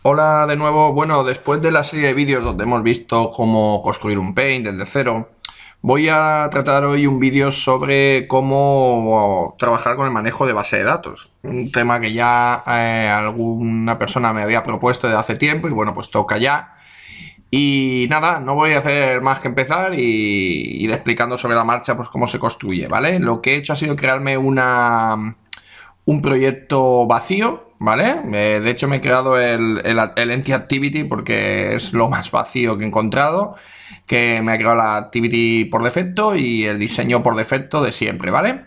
Hola de nuevo. Bueno, después de la serie de vídeos donde hemos visto cómo construir un Paint desde cero, voy a tratar hoy un vídeo sobre cómo trabajar con el manejo de base de datos. Un tema que ya alguna persona me había propuesto desde hace tiempo y bueno, pues toca ya. Y nada, no voy a hacer más que empezar y ir explicando sobre la marcha pues cómo se construye, ¿vale? Lo que he hecho ha sido crearme un proyecto vacío, ¿vale? De hecho me he creado el Empty Activity porque es lo más vacío que he encontrado, que me ha creado la Activity por defecto y el diseño por defecto de siempre, ¿vale?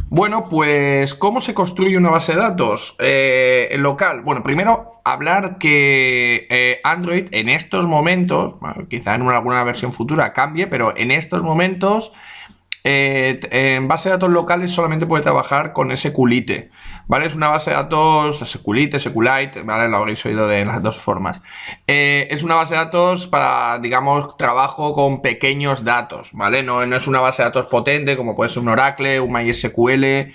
Bueno, pues ¿cómo se construye una base de datos local? Bueno, primero hablar que Android en estos momentos, bueno, quizá en alguna versión futura cambie, pero en estos momentos en base de datos locales solamente puede trabajar con SQLite, ¿vale? Es una base de datos SQLite, SQLite, ¿vale? Lo habréis oído de las dos formas. Es una base de datos para, digamos, trabajo con pequeños datos, ¿vale? No es una base de datos potente como puede ser un Oracle, un MySQL,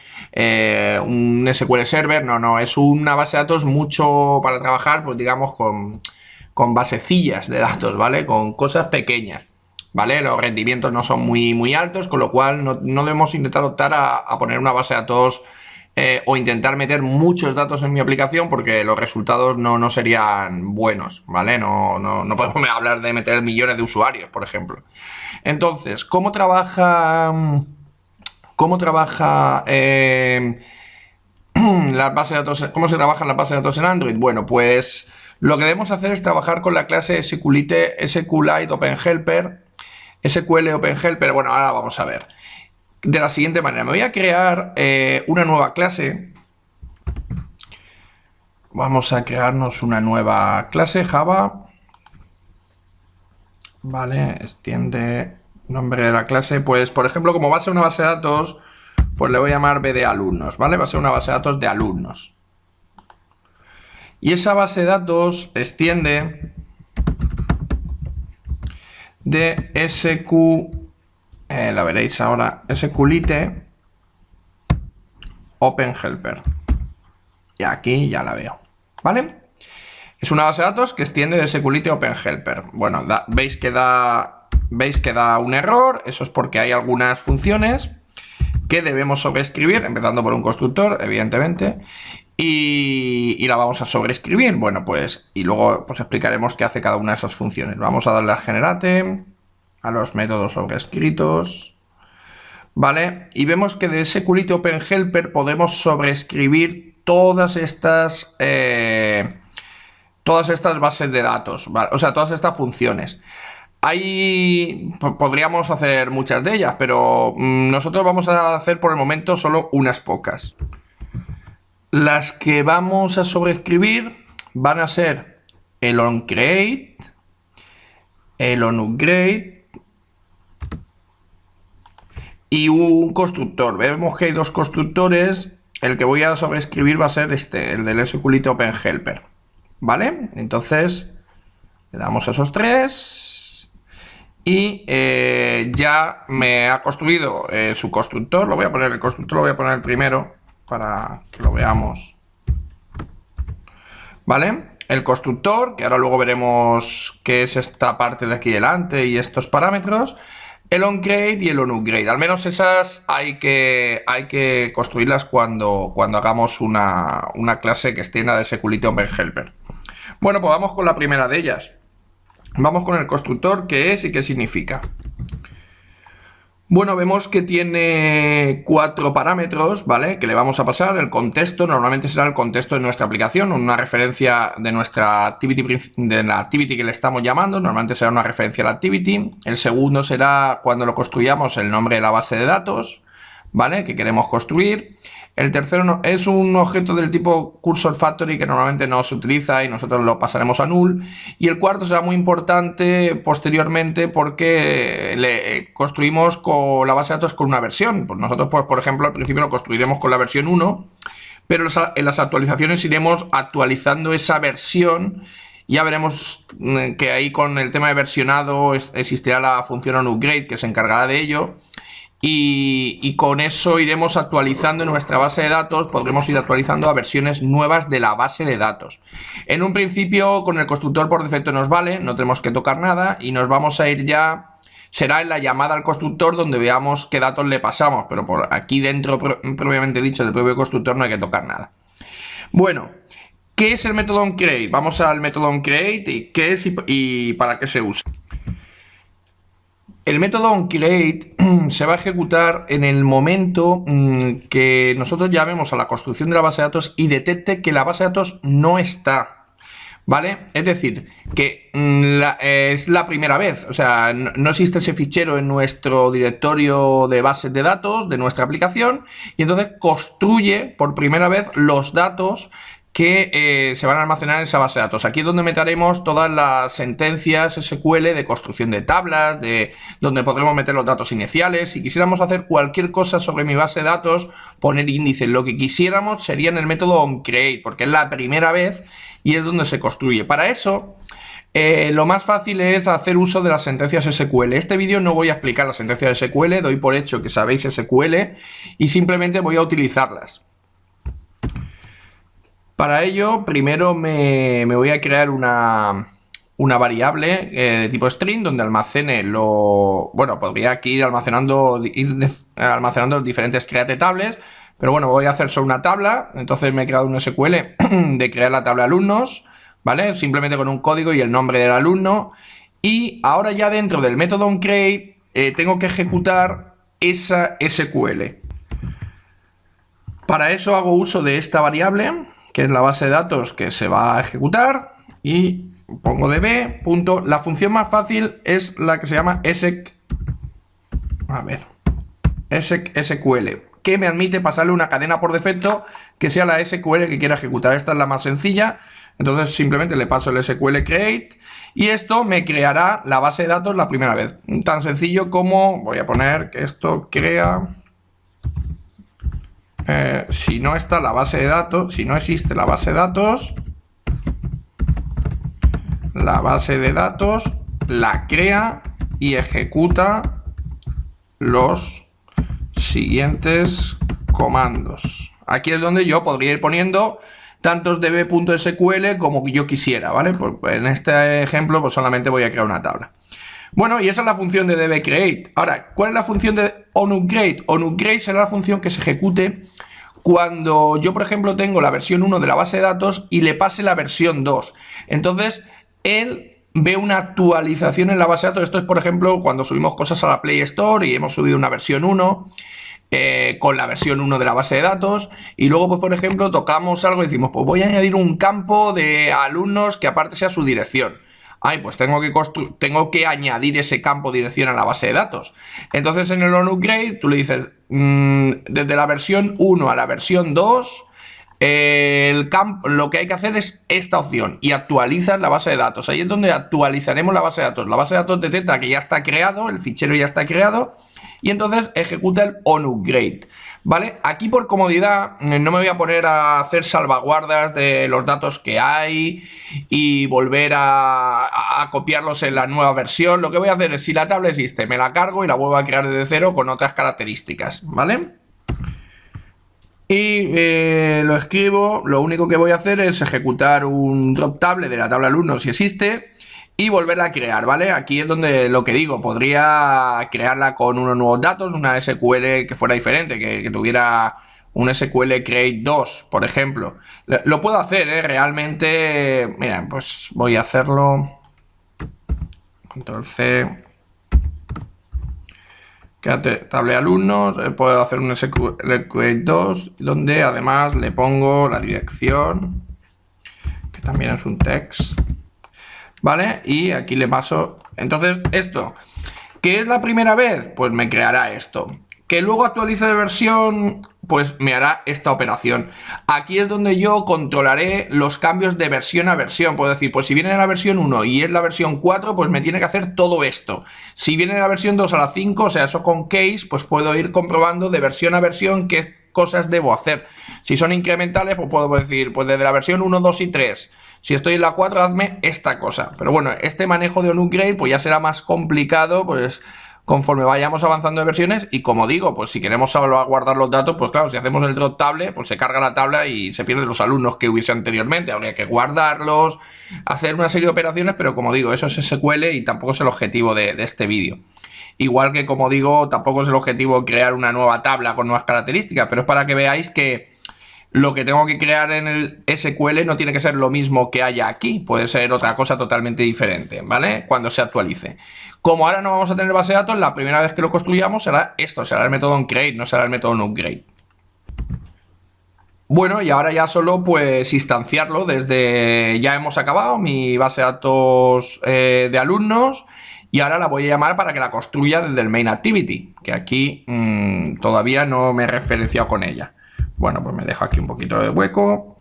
un SQL Server, no, es una base de datos mucho para trabajar, pues digamos, con basecillas de datos, ¿vale? Con cosas pequeñas. ¿Vale? Los rendimientos no son muy altos, con lo cual no debemos intentar optar a poner una base de datos o intentar meter muchos datos en mi aplicación porque los resultados no serían buenos, ¿vale? No podemos hablar de meter millones de usuarios, por ejemplo. Entonces, ¿cómo trabaja las bases de datos? ¿Cómo se trabajan las bases de datos en Android? Bueno, pues lo que debemos hacer es trabajar con la clase SQLite Open Helper, SQL Open Helper. Bueno, ahora vamos a ver. De la siguiente manera, me voy a crear una nueva clase. Vamos a crearnos una nueva clase Java. Vale, extiende nombre de la clase. Pues, por ejemplo, como va a ser una base de datos, pues le voy a llamar B de alumnos, ¿vale? Va a ser una base de datos de alumnos. Y esa base de datos extiende de la veréis ahora, SQLite Open Helper. Y aquí ya la veo, ¿vale? Es una base de datos que extiende de SQLite Open Helper. Bueno, veis que da un error. Eso es porque hay algunas funciones que debemos sobreescribir, empezando por un constructor, evidentemente, y la vamos a sobreescribir. Bueno, pues, y luego pues explicaremos qué hace cada una de esas funciones. Vamos a darle a generate, a los métodos sobrescritos, ¿vale? Y vemos que de SQLite Open Helper podemos sobreescribir todas estas bases de datos, ¿vale? O sea, todas estas funciones. Podríamos hacer muchas de ellas, pero nosotros vamos a hacer por el momento solo unas pocas. Las que vamos a sobreescribir van a ser el onCreate, el onUpgrade y un constructor. Vemos que hay dos constructores. El que voy a sobreescribir va a ser el del SQLite Open Helper, ¿vale? Entonces le damos a esos tres y ya me ha construido su constructor. El constructor lo voy a poner el primero para que lo veamos, ¿vale? El constructor, que ahora luego veremos qué es esta parte de aquí delante y estos parámetros. El onCreate y el onUpgrade. Al menos esas hay que construirlas cuando hagamos una clase que extienda de SQLite Open Helper. Bueno, pues vamos con la primera de ellas. Vamos con el constructor, qué es y qué significa. Bueno, vemos que tiene 4 parámetros, ¿vale? Que le vamos a pasar. El contexto normalmente será el contexto de nuestra aplicación, una referencia de nuestra activity, de la activity que le estamos llamando. Normalmente será una referencia a la activity. El segundo será, cuando lo construyamos, el nombre de la base de datos, ¿vale? Que queremos construir. El tercero es un objeto del tipo Cursor Factory que normalmente no se utiliza y nosotros lo pasaremos a null. Y el cuarto será muy importante posteriormente porque le construimos con la base de datos con una versión. Pues nosotros, pues, por ejemplo, al principio lo construiremos con la versión 1, pero en las actualizaciones iremos actualizando esa versión. Ya veremos que ahí con el tema de versionado existirá la función onUpgrade que se encargará de ello. y con eso iremos actualizando nuestra base de datos, podremos ir actualizando a versiones nuevas de la base de datos. En un principio con el constructor por defecto nos vale, no tenemos que tocar nada y nos vamos a ir ya, será en la llamada al constructor donde veamos qué datos le pasamos, pero por aquí dentro, propiamente dicho, del propio constructor no hay que tocar nada. Bueno, ¿qué es el método onCreate? Vamos al método onCreate y qué es y para qué se usa. El método onCreate se va a ejecutar en el momento que nosotros llamemos a la construcción de la base de datos y detecte que la base de datos no está, ¿vale? Es decir, que es la primera vez, o sea, no existe ese fichero en nuestro directorio de bases de datos de nuestra aplicación y entonces construye por primera vez los datos que se van a almacenar en esa base de datos. Aquí es donde meteremos todas las sentencias SQL de construcción de tablas, donde podremos meter los datos iniciales. Si quisiéramos hacer cualquier cosa sobre mi base de datos, poner índices, lo que quisiéramos sería en el método onCreate, porque es la primera vez y es donde se construye. Para eso, lo más fácil es hacer uso de las sentencias SQL. Este vídeo no voy a explicar las sentencias SQL, doy por hecho que sabéis SQL y simplemente voy a utilizarlas. Para ello, primero me voy a crear una variable de tipo string donde almacene bueno, podría aquí ir almacenando los diferentes create tables, pero bueno, voy a hacer solo una tabla. Entonces me he creado un SQL de crear la tabla alumnos, ¿vale? Simplemente con un código y el nombre del alumno. Y ahora ya dentro del método onCreate tengo que ejecutar esa SQL. Para eso hago uso de esta variable, que es la base de datos que se va a ejecutar, y pongo db. La función más fácil es la que se llama SQL, que me admite pasarle una cadena por defecto que sea la SQL que quiera ejecutar. Esta es la más sencilla, entonces simplemente le paso el SQL create y esto me creará la base de datos la primera vez. Tan sencillo como, voy a poner que esto crea... si no está la base de datos, si no existe la base de datos la crea y ejecuta los siguientes comandos. Aquí es donde yo podría ir poniendo tantos db.sql como yo quisiera, ¿vale? Pues en este ejemplo pues solamente voy a crear una tabla. Bueno, y esa es la función de dbCreate. Ahora, ¿cuál es la función de onUpgrade? onUpgrade será la función que se ejecute cuando yo, por ejemplo, tengo la versión 1 de la base de datos y le pase la versión 2. Entonces, él ve una actualización en la base de datos. Esto es, por ejemplo, cuando subimos cosas a la Play Store y hemos subido una versión 1 con la versión 1 de la base de datos y luego, pues, por ejemplo, tocamos algo y decimos, pues voy a añadir un campo de alumnos que aparte sea su dirección. Ay, pues tengo que añadir ese campo dirección a la base de datos. Entonces en el onUpgrade tú le dices, desde la versión 1 a la versión 2, lo que hay que hacer es esta opción y actualizas la base de datos. Ahí es donde actualizaremos la base de datos. La base de datos detecta que ya está creado, el fichero ya está creado y entonces ejecuta el onUpgrade. ¿Vale? Aquí por comodidad no me voy a poner a hacer salvaguardas de los datos que hay y volver a copiarlos en la nueva versión. Lo que voy a hacer es, si la tabla existe, me la cargo y la vuelvo a crear desde cero con otras características, ¿vale? Y lo escribo, lo único que voy a hacer es ejecutar un drop table de la tabla alumno si existe y volverla a crear, ¿vale? Aquí es donde lo que digo, podría crearla con unos nuevos datos, una SQL que fuera diferente, que tuviera un SQL create 2, por ejemplo. Lo puedo hacer, ¿eh? Realmente, mira, pues voy a hacerlo. Control C. Table alumnos, puedo hacer un SQL create 2, donde además le pongo la dirección, que también es un text. ¿Vale? Y aquí le paso. Entonces, esto, ¿qué es la primera vez? Pues me creará esto. Que luego actualice de versión, pues me hará esta operación. Aquí es donde yo controlaré los cambios de versión a versión. Puedo decir, pues si viene de la versión 1 y es la versión 4, pues me tiene que hacer todo esto. Si viene de la versión 2 a la 5, o sea, eso con case, pues puedo ir comprobando de versión a versión qué cosas debo hacer. Si son incrementales, pues puedo decir, pues desde la versión 1, 2 y 3. Si estoy en la 4, hazme esta cosa. Pero bueno, este manejo de onUpgrade pues ya será más complicado, pues conforme vayamos avanzando de versiones. Y como digo, pues si queremos salvaguardar los datos, pues claro, si hacemos el drop table, pues se carga la tabla y se pierden los alumnos que hubiese anteriormente. Habría que guardarlos, hacer una serie de operaciones, pero como digo, eso es SQL y tampoco es el objetivo de este vídeo. Igual que, como digo, tampoco es el objetivo crear una nueva tabla con nuevas características, pero es para que veáis que lo que tengo que crear en el SQL no tiene que ser lo mismo que haya aquí, puede ser otra cosa totalmente diferente, ¿vale? Cuando se actualice. Como ahora no vamos a tener base de datos, la primera vez que lo construyamos será esto, será el método onCreate, no será el método noupgrade. Bueno, y ahora ya solo pues instanciarlo desde... Ya hemos acabado mi base de datos de alumnos y ahora la voy a llamar para que la construya desde el main activity, que aquí todavía no me he referenciado con ella. Bueno, pues me dejo aquí un poquito de hueco.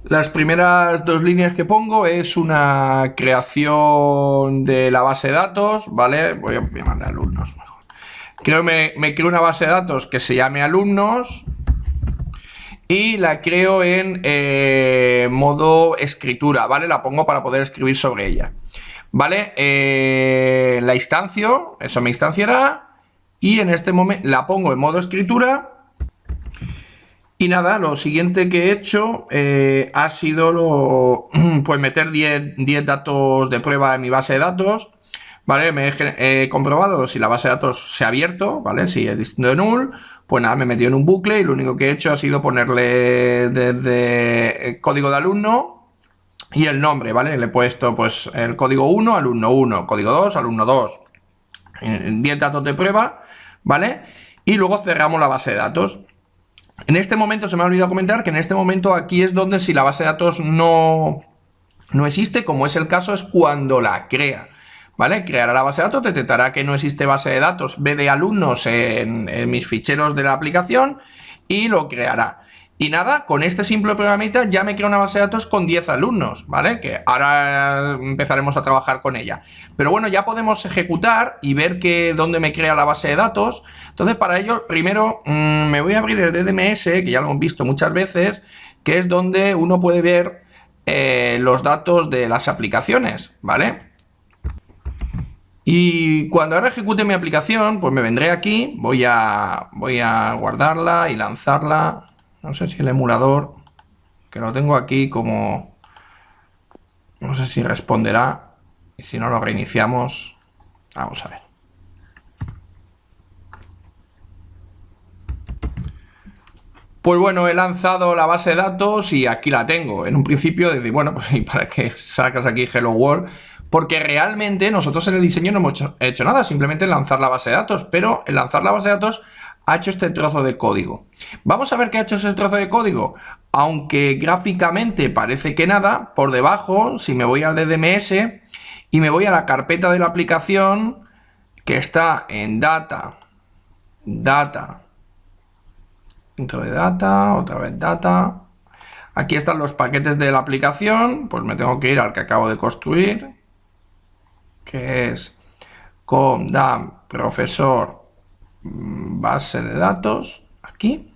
Las primeras dos líneas que pongo es una creación de la base de datos, ¿vale? Voy a llamarle alumnos mejor. Me creo una base de datos que se llame alumnos y la creo en modo escritura, ¿vale? La pongo para poder escribir sobre ella, ¿vale? La instancio, eso me instanciará y en este momento la pongo en modo escritura. Y nada, lo siguiente que he hecho ha sido pues meter 10 datos de prueba en mi base de datos, ¿vale? He comprobado si la base de datos se ha abierto, ¿vale? Si es distinto de null, pues nada, me he metido en un bucle y lo único que he hecho ha sido ponerle desde el código de alumno y el nombre, ¿vale? Le he puesto pues el código 1, alumno 1, código 2, alumno 2, 10 datos de prueba, ¿vale? Y luego cerramos la base de datos. En este momento se me ha olvidado comentar que en este momento aquí es donde si la base de datos no existe, como es el caso, es cuando la crea, ¿vale? Creará la base de datos, detectará que no existe base de datos B de alumnos en mis ficheros de la aplicación y lo creará. Y nada, con este simple programita ya me crea una base de datos con 10 alumnos, ¿vale? Que ahora empezaremos a trabajar con ella. Pero bueno, ya podemos ejecutar y ver dónde me crea la base de datos. Entonces, para ello, primero me voy a abrir el DDMS, que ya lo hemos visto muchas veces, que es donde uno puede ver los datos de las aplicaciones, ¿vale? Y cuando ahora ejecute mi aplicación, pues me vendré aquí, voy a guardarla y lanzarla. No sé si el emulador, que lo tengo aquí como... No sé si responderá. Y si no lo reiniciamos. Vamos a ver. Pues bueno, he lanzado la base de datos y aquí la tengo. En un principio decir, bueno, pues ¿y para qué sacas aquí Hello World? Porque realmente nosotros en el diseño no hemos hecho nada, simplemente lanzar la base de datos. Pero el lanzar la base de datos ha hecho este trozo de código. Vamos a ver qué ha hecho ese trozo de código. Aunque gráficamente parece que nada, por debajo, si me voy al DDMS y me voy a la carpeta de la aplicación que está en data, dentro de data, otra vez data. Aquí están los paquetes de la aplicación, pues me tengo que ir al que acabo de construir, que es com.dam profesor base de datos, aquí.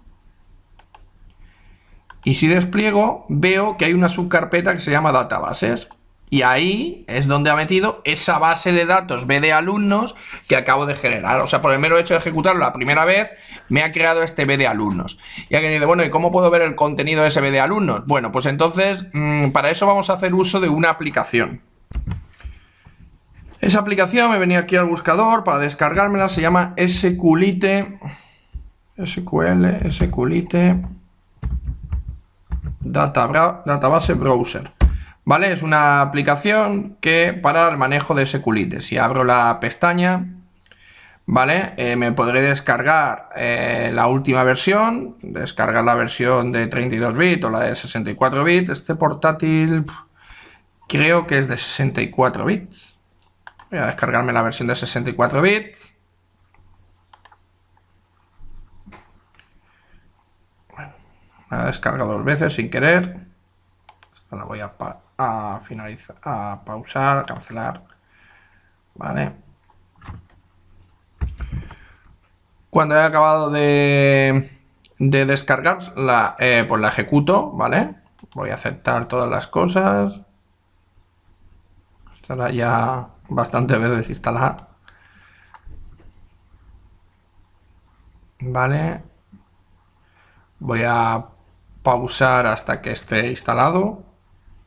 Y si despliego, veo que hay una subcarpeta que se llama databases. Y ahí es donde ha metido esa base de datos B de alumnos que acabo de generar. O sea, por el mero hecho de ejecutarlo la primera vez, me ha creado este B de alumnos. Y aquí dice, bueno, ¿y cómo puedo ver el contenido de ese B de alumnos? Bueno, pues entonces, para eso vamos a hacer uso de una aplicación. Esa aplicación, me venía aquí al buscador para descargármela, se llama SQLite Database Browser, ¿vale? Es una aplicación que para el manejo de SQLite. Si abro la pestaña, ¿vale? Me podré descargar la última versión, descargar la versión de 32 bits o la de 64 bits. Este portátil creo que es de 64 bits. Voy a descargarme la versión de 64 bits. Bueno, me la he descargado dos veces sin querer. Esta la voy a finalizar, a pausar, a cancelar. Vale. Cuando he acabado de descargar, pues la ejecuto, ¿vale? Voy a aceptar todas las cosas. Estará ya bastantes veces instalada. Vale. Voy a pausar hasta que esté instalado.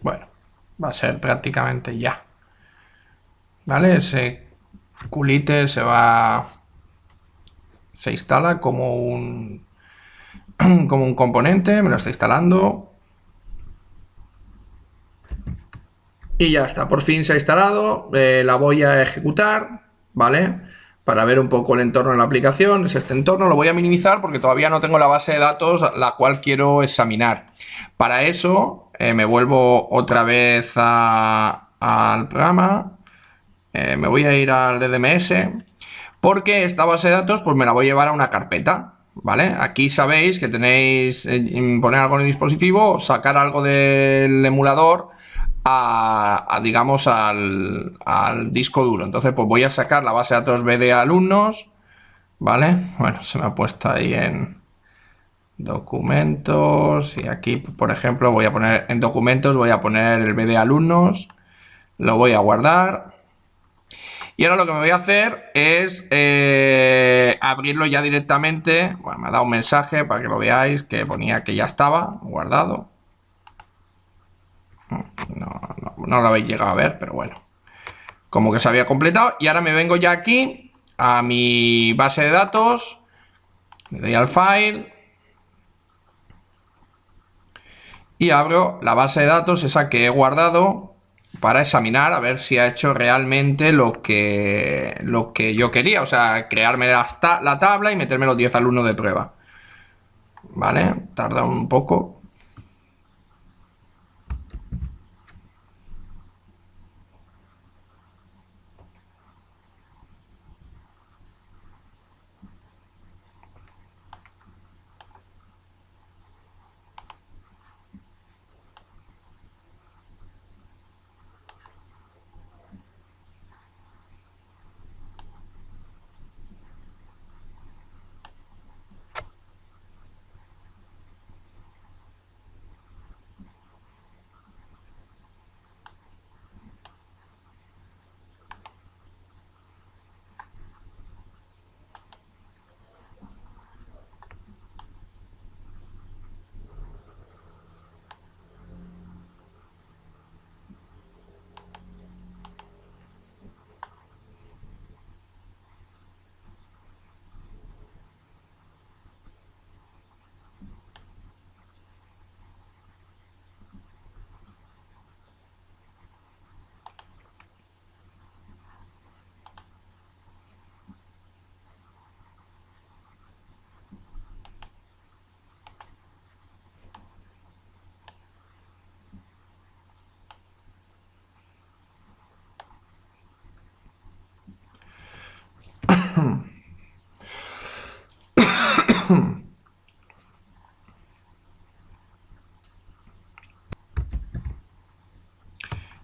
Bueno, va a ser prácticamente ya. Vale, ese culite se instala como un componente, me lo está instalando. Y ya está, por fin se ha instalado. La voy a ejecutar, ¿vale? Para ver un poco el entorno de la aplicación. Es este entorno, lo voy a minimizar porque todavía no tengo la base de datos la cual quiero examinar. Para eso me vuelvo otra vez al programa. Me voy a ir al DDMS porque esta base de datos pues me la voy a llevar a una carpeta, ¿vale? Aquí sabéis que tenéis poner algo en el dispositivo, sacar algo del emulador digamos al disco duro. Entonces pues voy a sacar la base de datos B de alumnos, ¿vale? Bueno, se me ha puesto ahí en documentos y aquí por ejemplo voy a poner en documentos, voy a poner el B de alumnos, lo voy a guardar. Y ahora lo que me voy a hacer es abrirlo ya directamente. Bueno, me ha dado un mensaje para que lo veáis que ponía que ya estaba guardado. No lo habéis llegado a ver, pero bueno. Como que se había completado. Y ahora me vengo ya aquí a mi base de datos. Le doy al file. Y abro la base de datos, esa que he guardado, para examinar a ver si ha hecho realmente lo que yo quería. O sea, crearme la tabla y meterme los 10 alumnos de prueba. Vale, tarda un poco.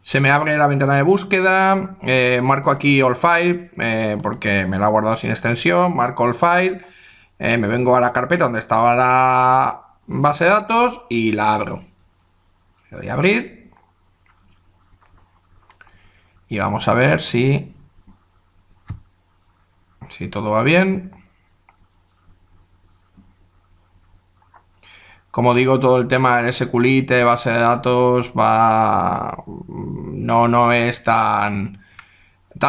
Se me abre la ventana de búsqueda, marco aquí all file porque me la ha guardado sin extensión, marco all file, me vengo a la carpeta donde estaba la base de datos y la abro. Le doy a abrir y vamos a ver si todo va bien. Como digo, todo el tema del SQLite, base de datos, no es tan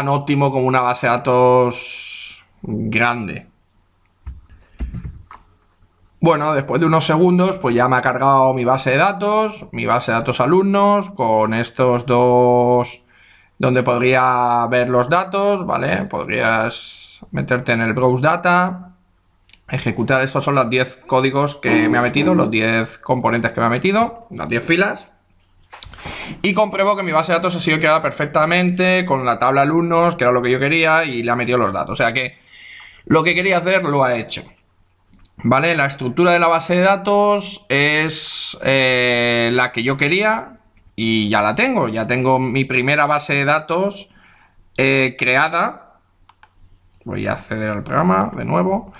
óptimo como una base de datos grande. Bueno, después de unos segundos, pues ya me ha cargado mi base de datos alumnos, con estos dos donde podría ver los datos, ¿vale? Podrías meterte en el Browse Data, ejecutar. Estos son los 10 códigos que me ha metido, los 10 componentes que me ha metido, las 10 filas. Y compruebo que mi base de datos ha sido creada perfectamente con la tabla alumnos, que era lo que yo quería, y le ha metido los datos. O sea que lo que quería hacer lo ha hecho. Vale, la estructura de la base de datos es la que yo quería y ya la tengo. Ya tengo mi primera base de datos creada. Voy a acceder al programa de nuevo.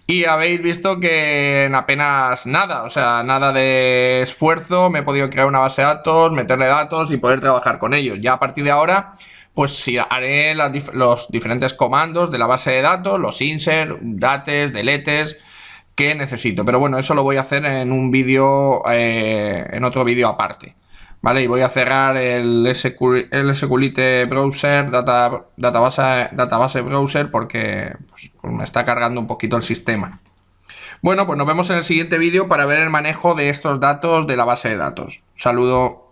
Y habéis visto que en apenas nada, o sea, nada de esfuerzo, me he podido crear una base de datos, meterle datos y poder trabajar con ellos. Ya a partir de ahora, pues sí, haré los diferentes comandos de la base de datos, los insert, dates, deletes, que necesito. Pero bueno, eso lo voy a hacer en un vídeo, en otro vídeo aparte. ¿Vale? Y voy a cerrar el SQLite Browser, database Browser, porque pues me está cargando un poquito el sistema. Bueno, pues nos vemos en el siguiente vídeo para ver el manejo de estos datos de la base de datos. Saludo.